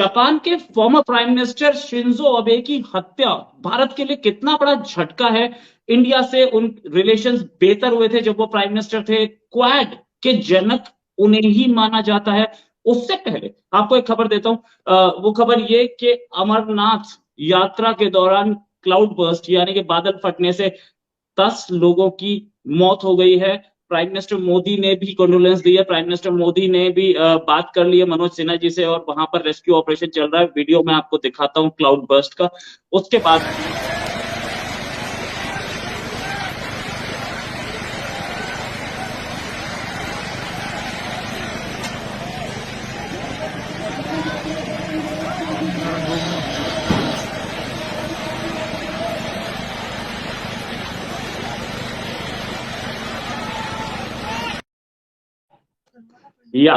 Japan के former prime minister Shinzo Abe की हत्या भारत के लिए कितना बड़ा झटका है। इंडिया से उन रिलेशंस बेहतर हुए थे जब वो प्राइम मिनिस्टर थे। क्वाड के जनक उन्हें ही माना जाता है। उससे पहले आपको एक खबर देता हूं। वो खबर ये कि अमरनाथ यात्रा के दौरान क्लाउड बर्स्ट यानी कि बादल फटने से 10 लोगों की मौत हो गई है। प्राइम मिनिस्टर मोदी ने भी कंडोलेंस दी है। प्राइम मिनिस्टर मोदी ने भी बात कर ली है मनोज सिन्हा जी से और वहां पर रेस्क्यू ऑपरेशन चल रहा है। वीडियो में आपको दिखाता हूं क्लाउड बर्स्ट का। उसके बाद या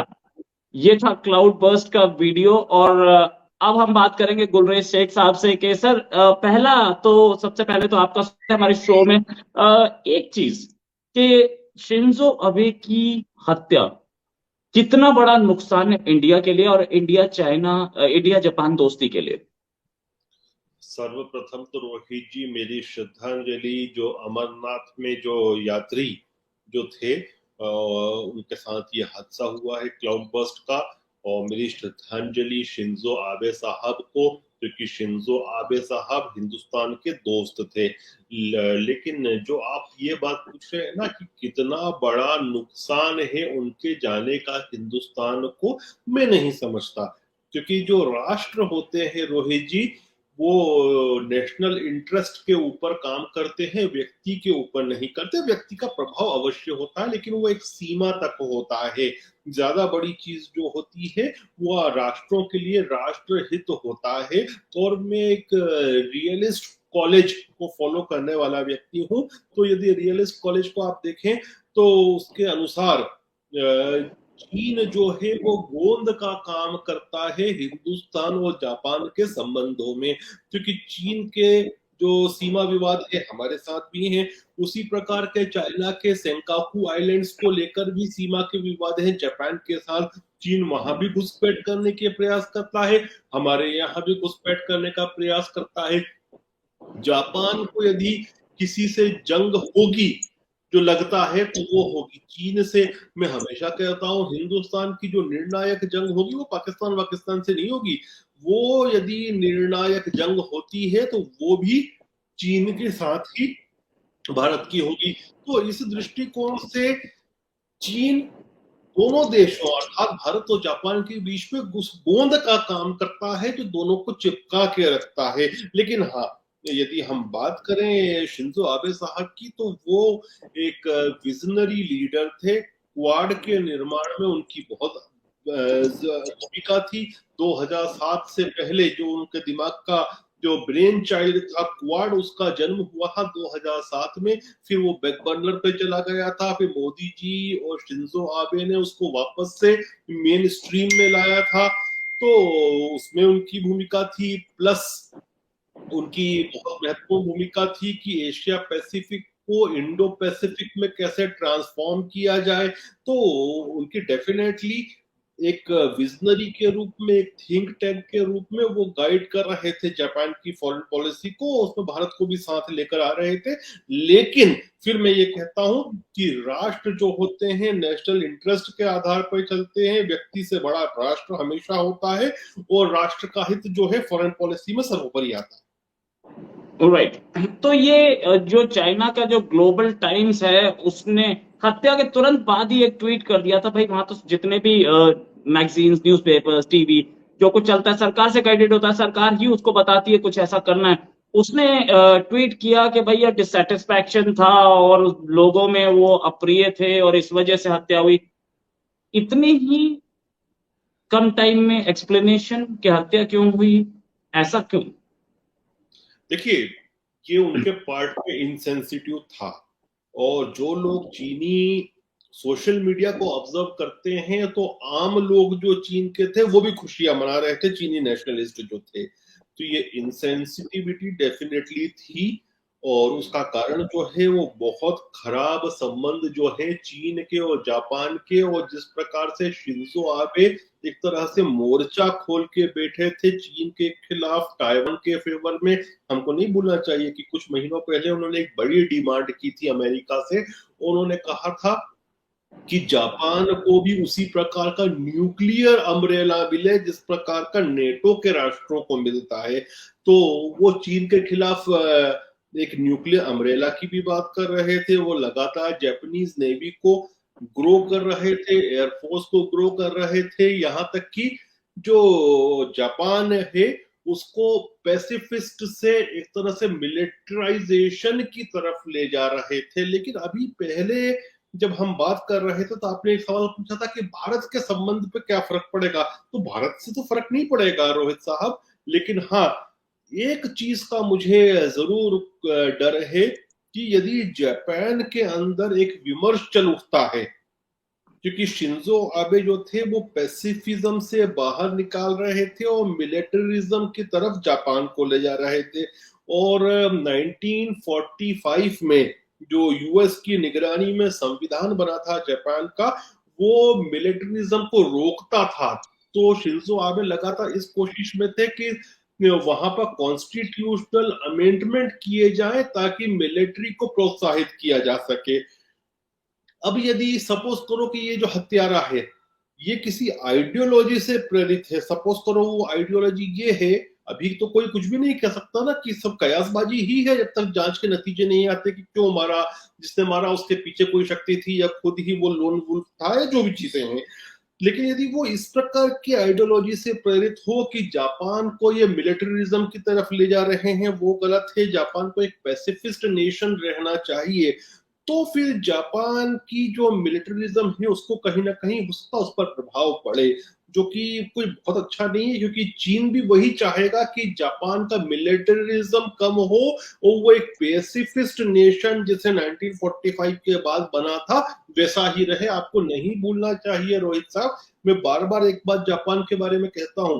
ये था क्लाउड बर्स्ट का वीडियो। और अब हम बात करेंगे गुलरेज शेख साहब से कि सर, पहला तो सबसे पहले तो आपका हमारे शो में एक चीज कि शिंजो अबे की हत्या कितना बड़ा नुकसान है इंडिया के लिए और इंडिया जापान दोस्ती के लिए। सर्वप्रथम तो रोहित जी, मेरी श्रद्धांजलि। जो अमरनाथ में जो यात्री जो थे उनके साथ ये हादसा हुआ है क्लाउड बर्स्ट का, और मेरी श्रद्धांजलि शिंजो आबे साहब को, क्योंकि शिंजो आबे साहब हिंदुस्तान के दोस्त थे। लेकिन जो आप ये बात पूछ रहे हैं ना कि कितना बड़ा नुकसान है उनके जाने का हिंदुस्तान को, मैं नहीं समझता। क्योंकि जो राष्ट्र होते हैं रोहित जी, वो नेशनल इंटरेस्ट के ऊपर काम करते हैं, व्यक्ति के ऊपर नहीं करते। व्यक्ति का प्रभाव अवश्य होता है, लेकिन वो एक सीमा तक होता है। ज्यादा बड़ी चीज जो होती है वो राष्ट्रों के लिए राष्ट्र हित होता है। और मैं एक रियलिस्ट कॉलेज को फॉलो करने वाला व्यक्ति हूं, तो यदि रियलिस्ट कॉलेज को आप देखें तो उसके अनुसार चीन जो है वो गोंद का काम करता है हिंदुस्तान और जापान के संबंधों में। क्योंकि चीन के जो सीमा विवाद है हमारे साथ भी हैं, उसी प्रकार के चाइना के सेंकाकू आइलैंड्स को लेकर भी सीमा के विवाद हैं जापान के साथ। चीन वहां भी घुसपैठ करने के प्रयास करता है, हमारे यहाँ भी घुसपैठ करने का प्रयास करता है। जापान को यदि किसी से जंग होगी जो लगता है तो वो होगी चीन से। मैं हमेशा कहता हूं हिंदुस्तान की जो निर्णायक जंग होगी वो पाकिस्तान से नहीं होगी। वो यदि निर्णायक जंग होती है तो वो भी चीन के साथ ही भारत की होगी। तो इस दृष्टिकोण से चीन दोनों देशों अर्थात भारत और जापान के बीच में उस गोंद का काम करता है जो दोनों को चिपका के रखता है। लेकिन हाँ, यदि हम बात करें शिंजो आबे साहब की, तो वो एक विजनरी लीडर थे। क्वाड के निर्माण में उनकी बहुत भूमिका थी। 2007 से पहले जो उनके दिमाग का जो ब्रेन चाइल्ड था क्वाड, उसका जन्म हुआ था 2007 में। फिर वो बैक बर्नर पे चला गया था। फिर मोदी जी और शिंजो आबे ने उसको वापस से मेन स्ट्रीम में लाया था, तो उसमें उनकी भूमिका थी। प्लस उनकी बहुत महत्वपूर्ण भूमिका थी कि एशिया पैसिफिक को इंडो पैसिफिक में कैसे ट्रांसफॉर्म किया जाए। तो उनकी डेफिनेटली एक विजनरी के रूप में, एक थिंक टैंक के रूप में वो गाइड कर रहे थे जापान की फॉरेन पॉलिसी को, उसमें भारत को भी साथ लेकर आ रहे थे। लेकिन फिर मैं ये कहता हूं कि राष्ट्र जो होते हैं नेशनल इंटरेस्ट के आधार पर चलते हैं। व्यक्ति से बड़ा राष्ट्र हमेशा होता है, और राष्ट्र का हित जो है फॉरेन पॉलिसी में सर्वोपरि आता है। राइट। तो ये जो चाइना का जो ग्लोबल टाइम्स है उसने हत्या के तुरंत बाद ही एक ट्वीट कर दिया था। भाई वहां तो जितने भी मैगजीन्स, न्यूज़पेपर्स, टीवी जो कुछ चलता है सरकार से गाइडेड होता है, सरकार ही उसको बताती है कुछ ऐसा करना है। उसने ट्वीट किया कि भैया डिससेटिस्फैक्शन था और लोगों में वो अप्रिय थे और इस वजह से हत्या हुई। इतनी ही कम टाइम में एक्सप्लेनेशन कि हत्या क्यों हुई, ऐसा क्यों? देखिए, ये उनके पार्ट में इनसेंसिटिव था। और जो लोग चीनी सोशल मीडिया को ऑब्जर्व करते हैं, तो आम लोग जो चीन के थे वो भी खुशियां मना रहे थे, चीनी नेशनलिस्ट जो थे। तो ये इनसेंसिटिविटी डेफिनेटली थी। और उसका कारण जो है वो बहुत खराब संबंध जो है चीन के और जापान के, और जिस प्रकार से शिंजो आबे एक तरह से मोर्चा खोल के बैठे थे चीन के खिलाफ ताइवान के फेवर में। हमको नहीं भूलना चाहिए कि कुछ महीनों पहले उन्होंने एक बड़ी डिमांड की थी अमेरिका से। उन्होंने कहा था कि जापान को भी उसी प्रकार का न्यूक्लियर अम्ब्रेला मिले जिस प्रकार का नेटो के राष्ट्रों को मिलता है। तो वो चीन के खिलाफ एक न्यूक्लियर अम्ब्रेला की भी बात कर रहे थे। वो लगातार जापानीज नेवी को ग्रो कर रहे थे, एयरफोर्स को ग्रो कर रहे थे, यहाँ तक कि जो जापान है उसको पैसिफिस्ट से एक तरह से मिलिटराइजेशन की तरफ ले जा रहे थे। लेकिन अभी पहले जब हम बात कर रहे थे तो आपने एक सवाल पूछा था कि भारत के संबंध पे क्या फर्क पड़ेगा। तो भारत से तो फर्क नहीं पड़ेगा रोहित साहब, लेकिन हाँ एक चीज का मुझे जरूर डर है कि यदि जापान के अंदर एक विमर्श चल उठता है, क्योंकि शिंजो आबे जो थे वो पैसिफिज्म से बाहर निकाल रहे थे और मिलिटरिज्म की तरफ जापान को ले जा रहे थे। और 1945 में जो यूएस की निगरानी में संविधान बना था जापान का, वो मिलिटरिज्म को रोकता था। तो शिंजो आबे लगातार इस कोशिश में थे कि वहां पर कॉन्स्टिट्यूशनल अमेंडमेंट किए जाए ताकि मिलिट्री को प्रोत्साहित किया जा सके। अब यदि सपोज करो कि ये जो हत्यारा है ये किसी आइडियोलॉजी से प्रेरित है, सपोज करो वो आइडियोलॉजी ये है, अभी तो कोई कुछ भी नहीं कह सकता ना कि सब कयासबाजी ही है जब तक जांच के नतीजे नहीं आते कि क्यों मारा, जिसने मारा उसके पीछे कोई शक्ति थी या खुद ही वो लोन वुल्फ था या जो भी चीजें हैं। लेकिन यदि वो इस प्रकार की आइडियोलॉजी से प्रेरित हो कि जापान को ये मिलिटरिज्म की तरफ ले जा रहे हैं, वो गलत है, जापान को एक पैसिफिस्ट नेशन रहना चाहिए, तो फिर जापान की जो मिलिटरिज्म है उसको कहीं ना कहीं उसका उस पर प्रभाव पड़े, जो कि कोई बहुत अच्छा नहीं है। क्योंकि चीन भी वही चाहेगा कि जापान का मिलिटरिज्म कम हो और वो एक पैसिफिस्ट नेशन जिसे 1945 के बाद बना था वैसा ही रहे। आपको नहीं भूलना चाहिए रोहित साहब, मैं बार बार एक बात जापान के बारे में कहता हूं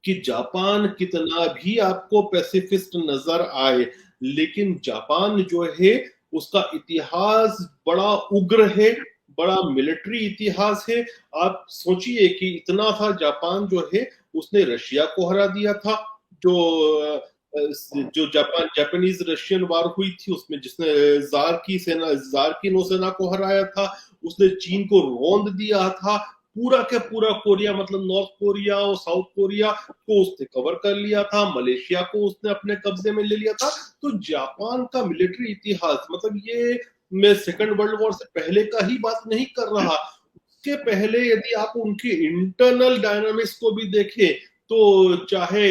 कि जापान कितना भी आपको पैसिफिस्ट नजर आए, लेकिन जापान जो है उसका इतिहास बड़ा उग्र है, बड़ा मिलिट्री इतिहास है। आप सोचिए कि इतना था जापान जो है उसने रशिया को हरा दिया था, जो जापानीज रशियन वार हुई थी उसमें जिसने जार की नौसेना को हराया था, उसने चीन को रौंद दिया था। पूरा के पूरा कोरिया मतलब नॉर्थ कोरिया और साउथ कोरिया को उसने कवर कर लिया था, मलेशिया को उसने अपने कब्जे में ले लिया था। तो जापान का मिलिट्री इतिहास मतलब ये मैं सेकंड वर्ल्ड वॉर से पहले का ही बात नहीं कर रहा, उसके पहले यदि आप उनकी इंटरनल डायनामिक्स को भी देखें तो चाहे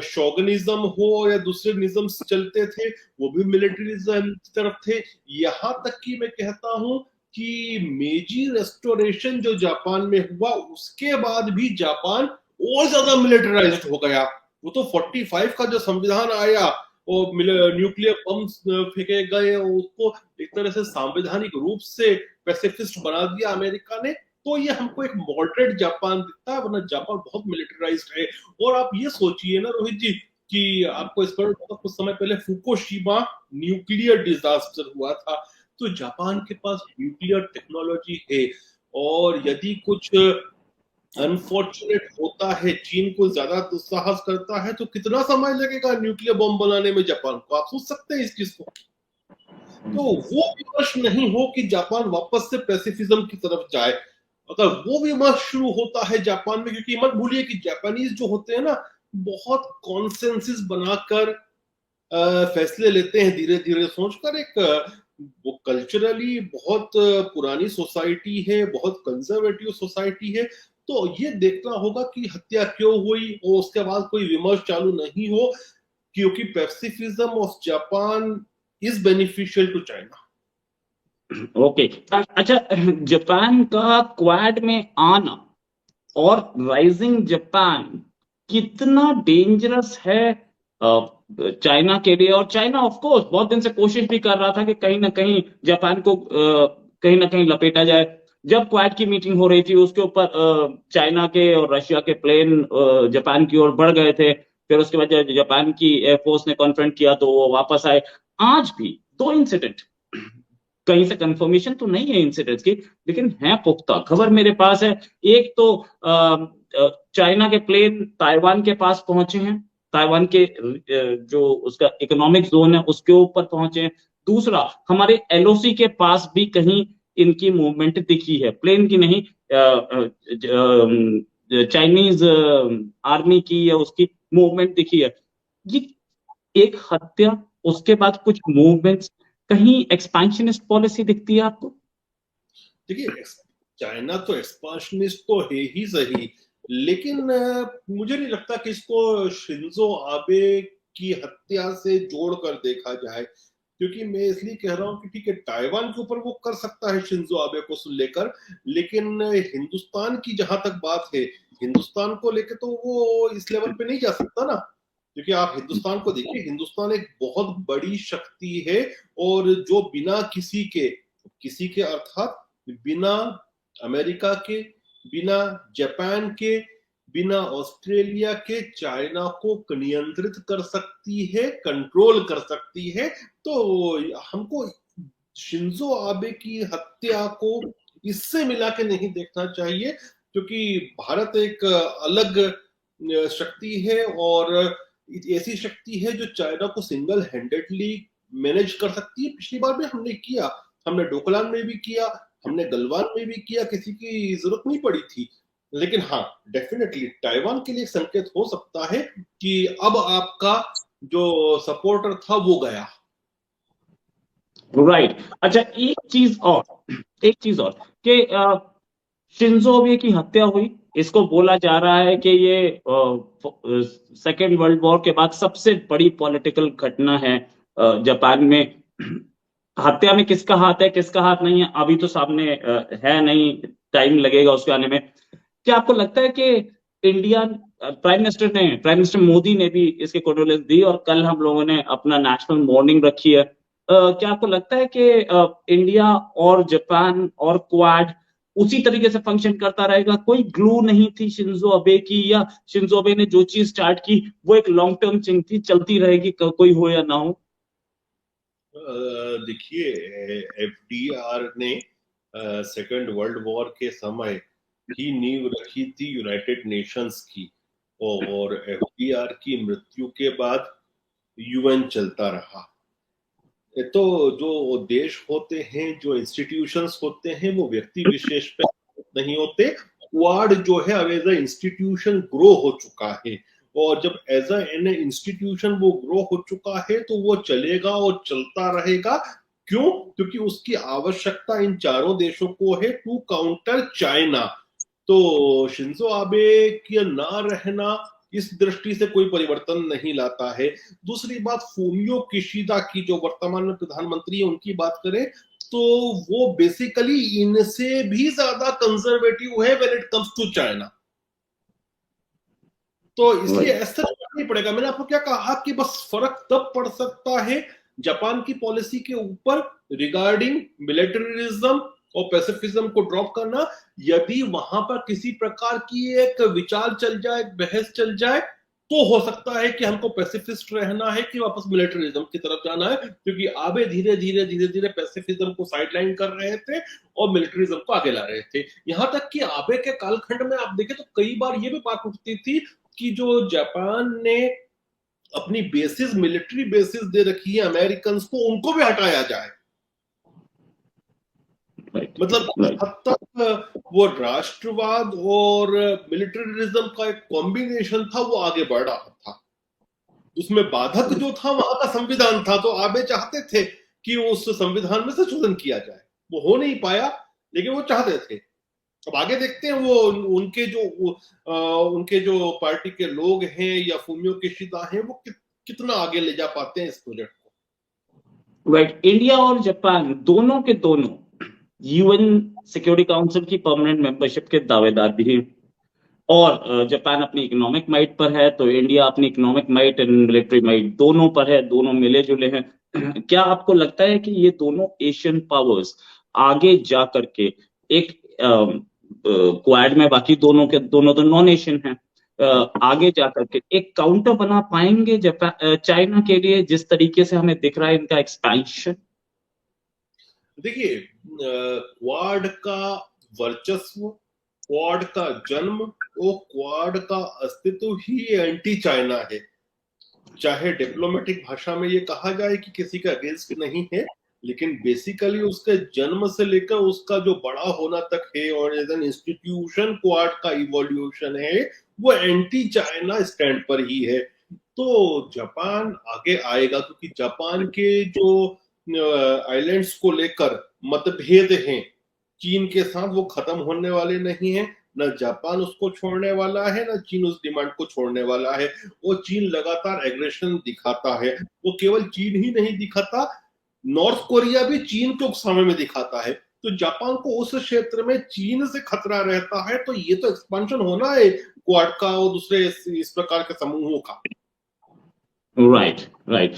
शोगनिज्म हो या दूसरे निज़म्स चलते थे वो भी मिलिट्रिज्म की तरफ थे। यहाँ तक कि मैं कहता हूं कि मेजी रेस्टोरेशन जो जापान में हुआ उसके बाद भी जापान और ज्यादा मिलिटराइज्ड हो गया। वो तो 45 का जो संविधान आया और न्यूक्लियर बम्स फेंके गए और उसको एक तरह से संवैधानिक रूप से पैसिफिस्ट बना दिया अमेरिका ने, तो ये हमको एक मॉडरेट जापान दिखता है, वरना जापान बहुत मिलिटराइज्ड है। और आप ये सोचिए ना रोहित जी कि आपको इस पर कुछ समय पहले फुकुशिमा न्यूक्लियर डिजास्टर हुआ था, तो जापान के पास न्यूक्लियर टेक्नोलॉजी है। और यदि कुछ अनफॉर्चुनेट होता है, चीन को ज्यादा दुस्साहस करता है, तो कितना समय लगेगा न्यूक्लियर बम बनाने में जापान को, आप सोच सकते हैं इस चीज को। तो वो विमर्श नहीं हो कि जापान वापस से पैसिफिज्म की तरफ जाए, अगर वो विमर्श शुरू होता है जापान में, क्योंकि मत भूलिए कि जापानीज जो होते हैं ना बहुत कॉन्सेंसस बनाकर फैसले लेते हैं, धीरे धीरे सोचकर। एक वो कल्चरली बहुत पुरानी सोसाइटी है, बहुत कंजर्वेटिव सोसाइटी है। तो ये देखना होगा कि हत्या क्यों हुई और उसके बाद कोई विमर्श चालू नहीं हो, क्योंकि pacifism of Japan is beneficial to China. Okay, अच्छा, जापान का क्वाड में आना और राइजिंग जापान कितना डेंजरस है चाइना के लिए। और चाइना ऑफ कोर्स बहुत दिन से कोशिश भी कर रहा था कि कहीं ना कहीं जापान को कहीं ना कहीं लपेटा जाए। जब क्वाड की मीटिंग हो रही थी उसके ऊपर चाइना के और रशिया के प्लेन जापान की ओर बढ़ गए थे, फिर उसके बाद जब जापान की एयरफोर्स ने कॉन्फ्रंट किया तो वो वापस आए। आज भी 2 इंसिडेंट, कहीं से कंफर्मेशन तो नहीं है इंसिडेंट्स की, लेकिन है पुख्ता खबर मेरे पास है। एक तो चाइना के प्लेन ताइवान के पास पहुंचे हैं, ताइवान के जो उसका इकोनॉमिक जोन है उसके ऊपर पहुंचे हैं। दूसरा, हमारे एलओसी के पास भी कहीं इनकी मूवमेंट दिखी है, प्लेन की नहीं, चाइनीज आर्मी की या उसकी मूवमेंट दिखी है। ये एक हत्या, उसके बाद कुछ मूवमेंट्स, कहीं एक्सपेंशनिस्ट पॉलिसी दिखती है आपको? देखिए, चाइना तो एक्सपांशनिस्ट तो है ही सही, लेकिन मुझे नहीं लगता कि इसको शिंजो आबे की हत्या से जोड़कर देखा जाए, क्योंकि मैं इसलिए कह रहा हूं कि ठीक है, ताइवान के ऊपर वो कर सकता है शिंजो आबे को लेकर, लेकिन हिंदुस्तान की जहां तक बात है, हिंदुस्तान को लेकर तो वो इस लेवल पे नहीं जा सकता ना, क्योंकि आप हिंदुस्तान को देखिए, हिंदुस्तान एक बहुत बड़ी शक्ति है, और जो बिना किसी के अर्थात बिना अमेरिका के, बिना जापान के, बिना ऑस्ट्रेलिया के चाइना को नियंत्रित कर सकती है, कंट्रोल कर सकती है। तो हमको शिंजो आबे की हत्या को इससे मिला के नहीं देखना चाहिए, क्योंकि भारत एक अलग शक्ति है, और ऐसी शक्ति है जो चाइना को सिंगल हैंडेडली मैनेज कर सकती है। पिछली बार भी हमने किया, हमने डोकलाम में भी किया, हमने गलवान में भी किया, किसी की जरूरत नहीं पड़ी थी। लेकिन हाँ, डेफिनेटली ताइवान के लिए संकेत हो सकता है कि अब आपका जो सपोर्टर था वो गया। राइट अच्छा, एक चीज और कि शिंजो आबे की हत्या हुई, इसको बोला जा रहा है कि ये सेकेंड वर्ल्ड वॉर के बाद सबसे बड़ी पॉलिटिकल घटना है जापान में। हत्या में किसका हाथ है किसका हाथ नहीं है अभी तो सामने है नहीं, टाइम लगेगा उसके आने में। क्या आपको लगता है कि इंडिया, प्राइम मिनिस्टर मोदी ने भी इसके कंडोलेंस दी और कल हम लोगों ने अपना नेशनल मॉर्निंग रखी है, क्या आपको लगता है कि इंडिया और जापान और क्वाड उसी तरीके से फंक्शन करता रहेगा? कोई ग्लू नहीं थी शिंजो अबे की, या शिंजो अबे ने जो चीज स्टार्ट की वो एक लॉन्ग टर्म चिंग थी, चलती रहेगी कोई हो या ना हो? देखिए, एफडीआर ने सेकेंड वर्ल्ड वॉर के समय ही नींव रखी थी यूनाइटेड नेशंस की, और एफडीआर की मृत्यु के बाद यूएन चलता रहा। तो जो देश होते हैं, जो इंस्टीट्यूशंस होते हैं, वो व्यक्ति विशेष पे नहीं होते। क्वाड जो है अब एज ए इंस्टीट्यूशन ग्रो हो चुका है, और जब एज एन इंस्टीट्यूशन वो ग्रो हो चुका है तो वो चलेगा और चलता रहेगा। क्यों? क्योंकि उसकी आवश्यकता इन चारों देशों को है टू काउंटर चाइना। तो शिंजो आबे का ना रहना इस दृष्टि से कोई परिवर्तन नहीं लाता है। दूसरी बात, फूमियो किशिदा की, जो वर्तमान में प्रधानमंत्री है, उनकी बात करें तो वो बेसिकली इनसे भी ज्यादा कंजर्वेटिव है when it comes to China. तो इसलिए ऐसा नहीं पड़ेगा। मैंने आपको क्या कहा कि बस फर्क तब पड़ सकता है जापान की पॉलिसी के ऊपर रिगार्डिंग मिलिटरिज्म और पैसिफिज्म को ड्रॉप करना, यदि वहां पर किसी प्रकार की एक विचार चल जाए, बहस चल जाए, तो हो सकता है कि हमको पैसिफिस्ट रहना है कि वापस मिलिटरिज्म की तरफ जाना है, क्योंकि आबे धीरे धीरे पैसिफिज्म को साइडलाइन कर रहे थे और मिलिटरिज्म को आगे ला रहे थे। यहां तक कि आबे के कालखंड में आप देखें तो कई बार ये भी बात उठती थी कि जो जापान ने अपनी बेसिस, मिलिट्री बेसिस दे रखी है अमेरिकन को, उनको भी हटाया जाए। मतलब हद तक वो राष्ट्रवाद और मिलिटरिज्म का एक कॉम्बिनेशन था, वो आगे बढ़ रहा था। उसमें बाधक जो था वहां का संविधान था। तो आबे चाहते थे कि उस संविधान में संशोधन किया जाए, वो हो नहीं पाया, लेकिन वो चाहते थे। अब आगे देखते हैं वो उनके जो पार्टी के लोग हैं या फूमियो किशिदा हैं, वो कितना आगे ले जा पाते हैं इस प्रोजेक्ट को। राइट, इंडिया और जापान दोनों के दोनों यूएन सिक्योरिटी काउंसिल की परमानेंट मेंबरशिप के दावेदार भी हैं, और जापान अपनी इकोनॉमिक माइट पर है तो इंडिया अपनी economic might and military might दोनों पर है, दोनों मिले जुले हैं। क्या आपको लगता है कि ये दोनों एशियन पावर्स आगे जा करके एक क्वाड में, बाकी दोनों के दोनों तो नॉन एशियन हैं, आगे जाकर के एक काउंटर बना पाएंगे चाइना के लिए, जिस तरीके से हमें दिख रहा है इनका एक्सपेंशन? देखिए, क्वाड का वर्चस्व, क्वाड का जन्म, वो क्वाड का अस्तित्व ही एंटी चाइना है। चाहे डिप्लोमेटिक भाषा में ये कहा जाए कि किसी का अगेंस्ट नहीं है, लेकिन बेसिकली उसके जन्म से लेकर उसका जो बड़ा होना तक है और एज एन इंस्टीट्यूशन क्वाड का इवोल्यूशन है, वो एंटी चाइना स्टैंड पर ही है। तो जापान आगे आएगा, क्योंकि जापान के जो आइलैंड्स को लेकर मतभेद हैं चीन के साथ, वो खत्म होने वाले नहीं है। न जापान उसको छोड़ने वाला है, न चीन उस डिमांड को छोड़ने वाला है। वो चीन लगातार एग्रेशन दिखाता है। वो केवल चीन ही नहीं दिखाता, नॉर्थ कोरिया भी चीन के उकसावे में दिखाता है। तो जापान को उस क्षेत्र में चीन से खतरा रहता है। तो ये तो एक्सपेंशन होना है क्वाड का और दूसरे इस प्रकार के समूहों का। Right, right.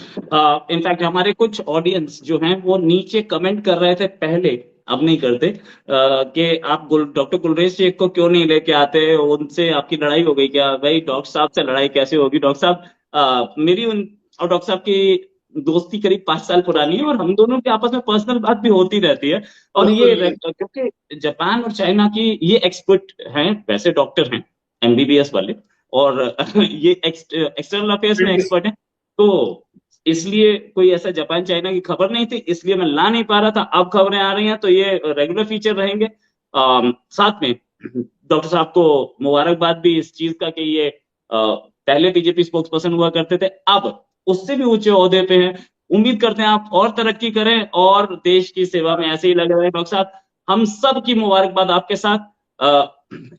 इनफैक्ट हमारे कुछ ऑडियंस जो हैं वो नीचे कमेंट कर रहे थे पहले, अब नहीं करते, कि आप डॉक्टर गुलरेज शेख को क्यों नहीं लेके आते, उनसे आपकी लड़ाई हो गई क्या? भाई डॉक्टर साहब से लड़ाई कैसे होगी? डॉक्टर साहब, मेरी उन और डॉक्टर साहब की दोस्ती करीब 5 साल पुरानी है, और हम दोनों के आपस में पर्सनल बात भी होती रहती है। और क्योंकि जापान और चाइना की ये एक्सपर्ट हैं, वैसे डॉक्टर हैं, एमबीबीएस वाले, और ये एक्सटर्नल अफेयर्स में एक्सपर्ट हैं। तो इसलिए कोई ऐसा जापान चाइना की खबर नहीं थी, इसलिए मैं ला नहीं पा रहा था। अब खबरें आ रही हैं तो ये रेगुलर फीचर रहेंगे। साथ में डॉक्टर साहब को मुबारकबाद भी इस चीज का कि ये पहले बीजेपी स्पोक्स पर्सन हुआ करते थे, अब उससे भी ऊंचे ओहदे पे हैं। उम्मीद करते हैं आप और तरक्की करें और देश की सेवा में ऐसे ही लगे रहे डॉक्टर साहब। हम सब की मुबारकबाद आपके साथ।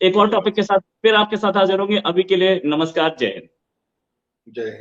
एक और टॉपिक के साथ फिर आपके साथ हाजिर होंगे। अभी के लिए नमस्कार, जय हिंद। जय हिंद।